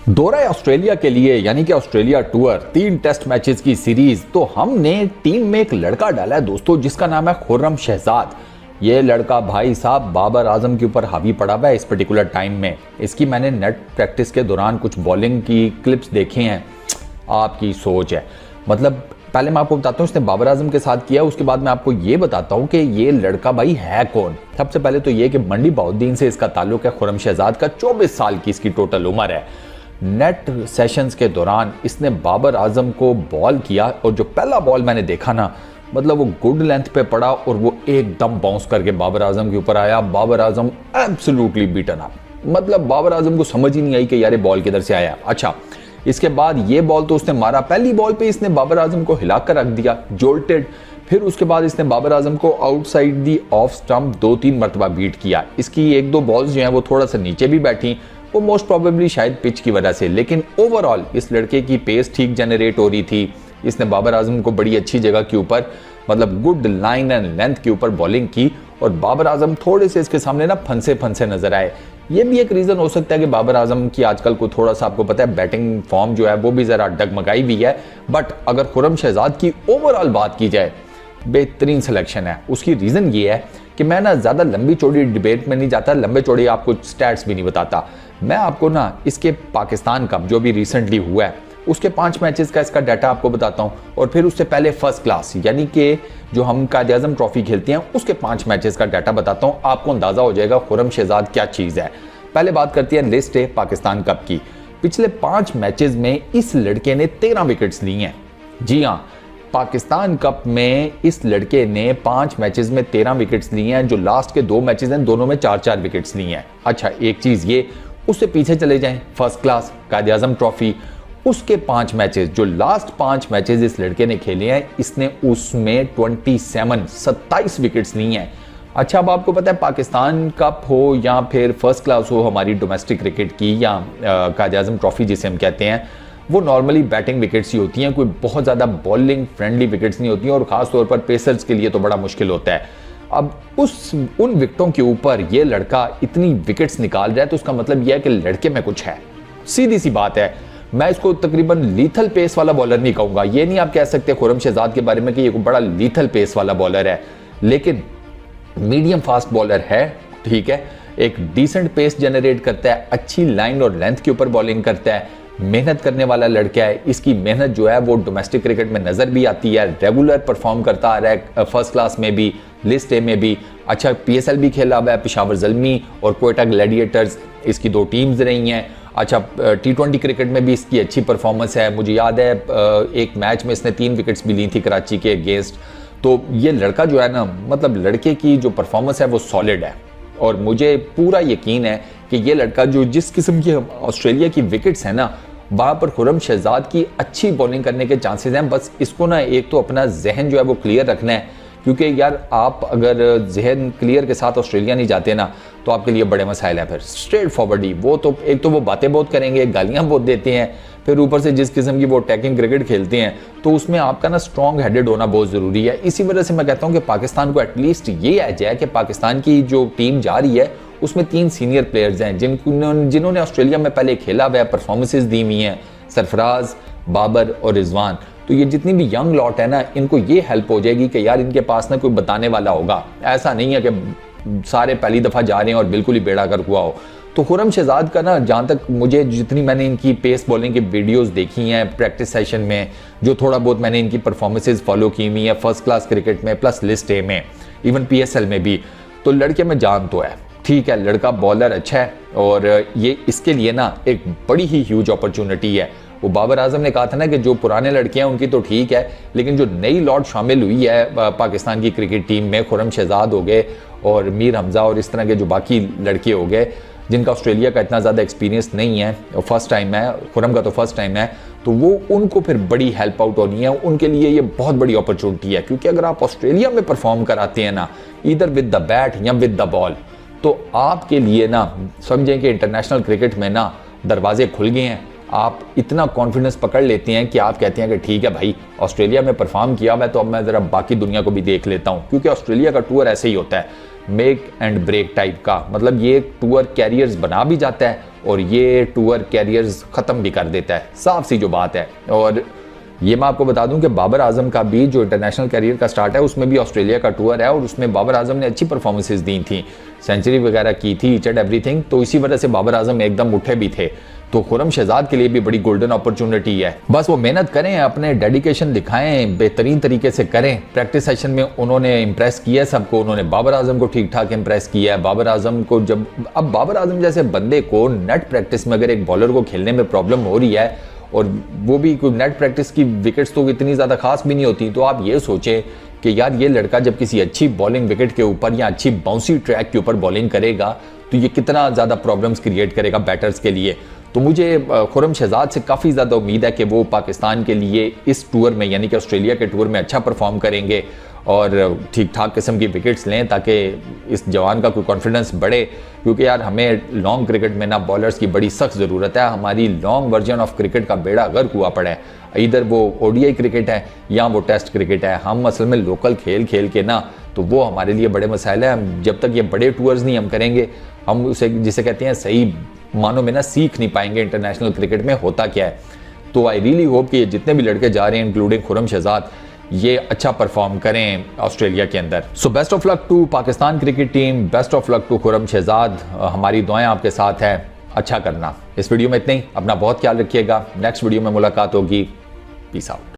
दौरा ऑस्ट्रेलिया के लिए यानी कि ऑस्ट्रेलिया टूर 3 टेस्ट मैचेस की सीरीज। तो हमने टीम में एक लड़का डाला है दोस्तों जिसका नाम है खुर्रम शहजाद। ये लड़का भाई साहब बाबर आजम के ऊपर हावी पड़ा हुआ है इस पर्टिकुलर टाइम में। इसकी मैंने नेट प्रैक्टिस के दौरान कुछ बॉलिंग की क्लिप्स देखे हैं, आपकी सोच है। मतलब पहले मैं आपको बताता हूँ इसने बाबर आजम के साथ किया, उसके बाद मैं आपको ये बताता हूँ कि ये लड़का भाई है कौन। सबसे पहले तो ये कि मंडी बहाउद्दीन से इसका ताल्लुक है। खुर्रम शहजाद का 24 साल की इसकी टोटल उम्र है। नेट सेशंस के दौरान इसने बाबर आजम को बॉल किया और जो पहला बॉल मैंने देखा ना, मतलब वो गुड लेंथ पे पड़ा और वो एकदम बाउंस करके बाबर आजम के ऊपर आया। Babar Azam absolutely beaten up, मतलब बाबर आजम को समझ ही नहीं आई कि यार ये बॉल किधर से आया। अच्छा, इसके बाद ये बॉल तो उसने मारा, पहली बॉल पे इसने बाबर आजम को हिलाकर रख दिया, जोल्टेड। फिर उसके बाद इसने बाबर आजम को आउटसाइड दी ऑफ स्टंप 2-3 मरतबा बीट किया। इसकी 1-2 बॉल्स जो हैं वो थोड़ा सा नीचे भी बैठी, वो मोस्ट प्रोबेबली शायद पिच की वजह से, लेकिन ओवरऑल इस लड़के की पेस ठीक जनरेट हो रही थी। इसने बाबर आजम को बड़ी अच्छी जगह के ऊपर, मतलब गुड लाइन एंड लेंथ के ऊपर बॉलिंग की और बाबर आजम थोड़े से इसके सामने ना फंसे नजर आए। ये भी एक रीजन हो सकता है कि बाबर आजम की आजकल को थोड़ा सा, आपको पता है, बैटिंग फॉर्म जो है वो भी जरा डगमगाई हुई है। बट अगर खुर्रम शहजाद की ओवरऑल बात की जाए, बेहतरीन सिलेक्शन है। उसकी रीजन ये है कि मैं ना ज्यादा लंबी चौड़ी डिबेट में नहीं जाता, लंबे चौड़े आपको स्टैट्स भी नहीं बताता। मैं आपको ना इसके पाकिस्तान कप जो भी रिसेंटली हुआ है उसके 5 मैचेस का इसका डाटा आपको बताता हूं, और फिर उससे पहले फर्स्ट क्लास यानी कि जो हम कायद-ए-आज़म ट्रॉफी खेलते हैं उसके 5 मैचेस का डाटा बताता हूं। आपको अंदाजा हो जाएगा खुर्रम शहजाद क्या चीज है। पहले बात करते हैं लिस्ट है पाकिस्तान कप की। पिछले 5 मैचेस में इस लड़के ने 13 विकेट्स ली हैं। जी हाँ, पाकिस्तान कप में इस लड़के ने 5 मैचेस में 13 विकेट्स लिए हैं। जो लास्ट के 2 मैचेस हैं दोनों में 4-4 विकेट्स लिए हैं। अच्छा, एक चीज ये, उससे पीछे चले जाएं फर्स्ट क्लास कायद-ए-आज़म ट्रॉफी, उसके 5 मैचेस, जो लास्ट 5 मैचेस इस लड़के ने खेले हैं, इसने उसमें 27 विकेट्स ली हैं। अच्छा, अब आपको पता है पाकिस्तान कप हो या फिर फर्स्ट क्लास हो हमारी डोमेस्टिक क्रिकेट की या कायद-ए-आज़म ट्रॉफी जिसे हम कहते हैं, वो नॉर्मली बैटिंग विकेट्स ही होती हैं, कोई बहुत ज़्यादा बॉलिंग फ्रेंडली विकेट्स नहीं होती हैं, और ख़ास तौर पर पेसर्स के लिए तो बड़ा मुश्किल होता है। अब उन विकेटों के ऊपर ये लड़का इतनी विकेट्स निकाल रहा है तो उसका मतलब यह है कि लड़के में कुछ है। सीधी सी बात है, मैं इसको तकरीबन लीथल पेस वाला बॉलर नहीं कहूँगा। ये नहीं आप कह सकते खुर्रम शहजाद के बारे में कि ये बड़ा लीथल पेस वाला बॉलर है, लेकिन मीडियम फास्ट बॉलर है, ठीक है। एक डिसेंट पेस जनरेट करता है, अच्छी लाइन और लेंथ के ऊपर बॉलिंग करता है, मेहनत करने वाला लड़का है। इसकी मेहनत जो है वो डोमेस्टिक क्रिकेट में नजर भी आती है, रेगुलर परफॉर्म करता आ रहा है, फर्स्ट क्लास में भी, लिस्ट ए में भी। अच्छा, PSL भी खेला हुआ है, पेशावर ज़ल्मी और कोयटा ग्लैडिएटर्स इसकी 2 टीम्स रही हैं। अच्छा, T20 क्रिकेट में भी इसकी अच्छी परफॉर्मेंस है। मुझे याद है एक मैच में इसने 3 विकेट्स भी ली थी कराची के अगेंस्ट। तो ये लड़का जो है ना, मतलब लड़के की जो परफॉर्मेंस है वो सॉलिड है, और मुझे पूरा यकीन है कि ये लड़का जो जिस किस्म की ऑस्ट्रेलिया की विकेट्स है ना, वहाँ पर खुर्रम शहजाद की अच्छी बॉलिंग करने के चांसेस हैं। बस इसको ना एक तो अपना जहन जो है वो क्लियर रखना है, क्योंकि यार आप अगर जहन क्लियर के साथ ऑस्ट्रेलिया नहीं जाते ना तो आपके लिए बड़े मसाइल हैं। फिर स्ट्रेट फॉरवर्ड ही वो तो, एक तो वो बातें बहुत करेंगे, गालियाँ बहुत देते हैं, फिर ऊपर से जिस किस्म की वो अटैकिंग क्रिकेट खेलते हैं, तो उसमें आपका ना स्ट्रॉन्ग हेडेड होना बहुत ज़रूरी है। इसी वजह से मैं कहता हूँ कि पाकिस्तान को एटलीस्ट ये आ जाए कि पाकिस्तान की जो टीम जा रही है उसमें 3 सीनियर प्लेयर्स हैं जिन्होंने ऑस्ट्रेलिया में पहले खेला हुआ है, परफॉर्मेंसेज दी हुई हैं, सरफराज, बाबर और रिजवान। तो ये जितनी भी यंग लॉट है ना, इनको ये हेल्प हो जाएगी कि यार इनके पास ना कोई बताने वाला होगा। ऐसा नहीं है कि सारे पहली दफ़ा जा रहे हैं और बिल्कुल ही बेड़ा कर हुआ हो। तो खुर्रम शहजाद का ना, जहाँ तक मुझे, जितनी मैंने इनकी पेस बॉलिंग की वीडियोस देखी हैं प्रैक्टिस सेशन में, जो थोड़ा बहुत मैंने इनकी परफॉर्मेंसेज फॉलो की हुई है फर्स्ट क्लास क्रिकेट में प्लस लिस्ट ए में, इवन PSL में भी, तो लड़के में जान तो है, ठीक है। लड़का बॉलर अच्छा है और ये इसके लिए ना एक बड़ी ही ह्यूज अपॉर्चुनिटी है। वो बाबर आजम ने कहा था ना कि जो पुराने लड़के हैं उनकी तो ठीक है, लेकिन जो नई लॉट शामिल हुई है पाकिस्तान की क्रिकेट टीम में, खुर्रम शहजाद हो गए और मीर हमजा और इस तरह के जो बाकी लड़के हो गए जिनका ऑस्ट्रेलिया का इतना ज़्यादा एक्सपीरियंस नहीं है, फर्स्ट टाइम है, खुर्रम का तो फर्स्ट टाइम है, तो वो उनको फिर बड़ी हेल्प आउट होनी है। उनके लिए ये बहुत बड़ी अपॉर्चुनिटी है, क्योंकि अगर आप ऑस्ट्रेलिया में परफॉर्म कराते हैं ना, इधर विद द बैट या विद द बॉल, तो आपके लिए ना समझें कि इंटरनेशनल क्रिकेट में ना दरवाजे खुल गए हैं। आप इतना कॉन्फिडेंस पकड़ लेते हैं कि आप कहते हैं कि ठीक है भाई, ऑस्ट्रेलिया में परफॉर्म किया हुआ है तो अब मैं ज़रा बाकी दुनिया को भी देख लेता हूँ। क्योंकि ऑस्ट्रेलिया का टूर ऐसे ही होता है, मेक एंड ब्रेक टाइप का, मतलब ये टूर कैरियर्स बना भी जाता है और ये टूर कैरियर्स ख़त्म भी कर देता है, साफ सी जो बात है। और ये मैं आपको बता दूं कि बाबर आजम का भी जो इंटरनेशनल कैरियर का स्टार्ट है उसमें भी ऑस्ट्रेलिया का टूर है और उसमें बाबर आजम ने अच्छी परफॉर्मेंसेस दी थी, सेंचुरी वगैरह की थी, ईच एंड एवरीथिंग। तो इसी वजह से बाबर आजम एकदम उठे भी थे। तो खुर्रम शहजाद के लिए भी बड़ी गोल्डन अपॉर्चुनिटी है। बस वो मेहनत करें, अपने डेडिकेशन दिखाएं, बेहतरीन तरीके से करें। प्रैक्टिस सेशन में उन्होंने इंप्रेस किया सबको, उन्होंने बाबर आजम को ठीक ठाक इंप्रेस किया है। बाबर आजम को जब अब बाबर आजम जैसे बंदे को नेट प्रैक्टिस में अगर एक बॉलर को खेलने में प्रॉब्लम हो रही है और वो भी कोई नेट प्रैक्टिस की विकेट्स तो इतनी ज़्यादा खास भी नहीं होती, तो आप ये सोचें कि यार ये लड़का जब किसी अच्छी बॉलिंग विकेट के ऊपर या अच्छी बाउंसी ट्रैक के ऊपर बॉलिंग करेगा तो ये कितना ज़्यादा प्रॉब्लम्स क्रिएट करेगा बैटर्स के लिए। तो मुझे खुर्रम शहजाद से काफ़ी ज़्यादा उम्मीद है कि वो पाकिस्तान के लिए इस टूर में यानी कि ऑस्ट्रेलिया के टूर में अच्छा परफॉर्म करेंगे और ठीक ठाक किस्म की विकेट्स लें ताकि इस जवान का कोई कॉन्फिडेंस बढ़े। क्योंकि यार हमें लॉन्ग क्रिकेट में ना बॉलर्स की बड़ी सख्त ज़रूरत है। हमारी लॉन्ग वर्जन ऑफ क्रिकेट का बेड़ा गर्क हुआ पड़ा है, इधर वो ओडीआई क्रिकेट है या वो टेस्ट क्रिकेट है। हम असल में लोकल खेल खेल के ना तो वो हमारे लिए बड़े मसाइल हैं। जब तक ये बड़े टूर्स नहीं हम करेंगे, हम उसे जिसे कहते हैं सही मानों में ना सीख नहीं पाएंगे इंटरनेशनल क्रिकेट में होता क्या है। तो आई रियली होप कि जितने भी लड़के जा रहे हैं इंक्लूडिंग खुर्रम शहजाद ये अच्छा परफॉर्म करें ऑस्ट्रेलिया के अंदर। So best of luck to Pakistan cricket team, best of luck to Khurram Shahzad. हमारी दुआएं आपके साथ है, अच्छा करना। इस वीडियो में इतना ही, अपना बहुत ख्याल रखिएगा। नेक्स्ट वीडियो में मुलाकात होगी। Peace out.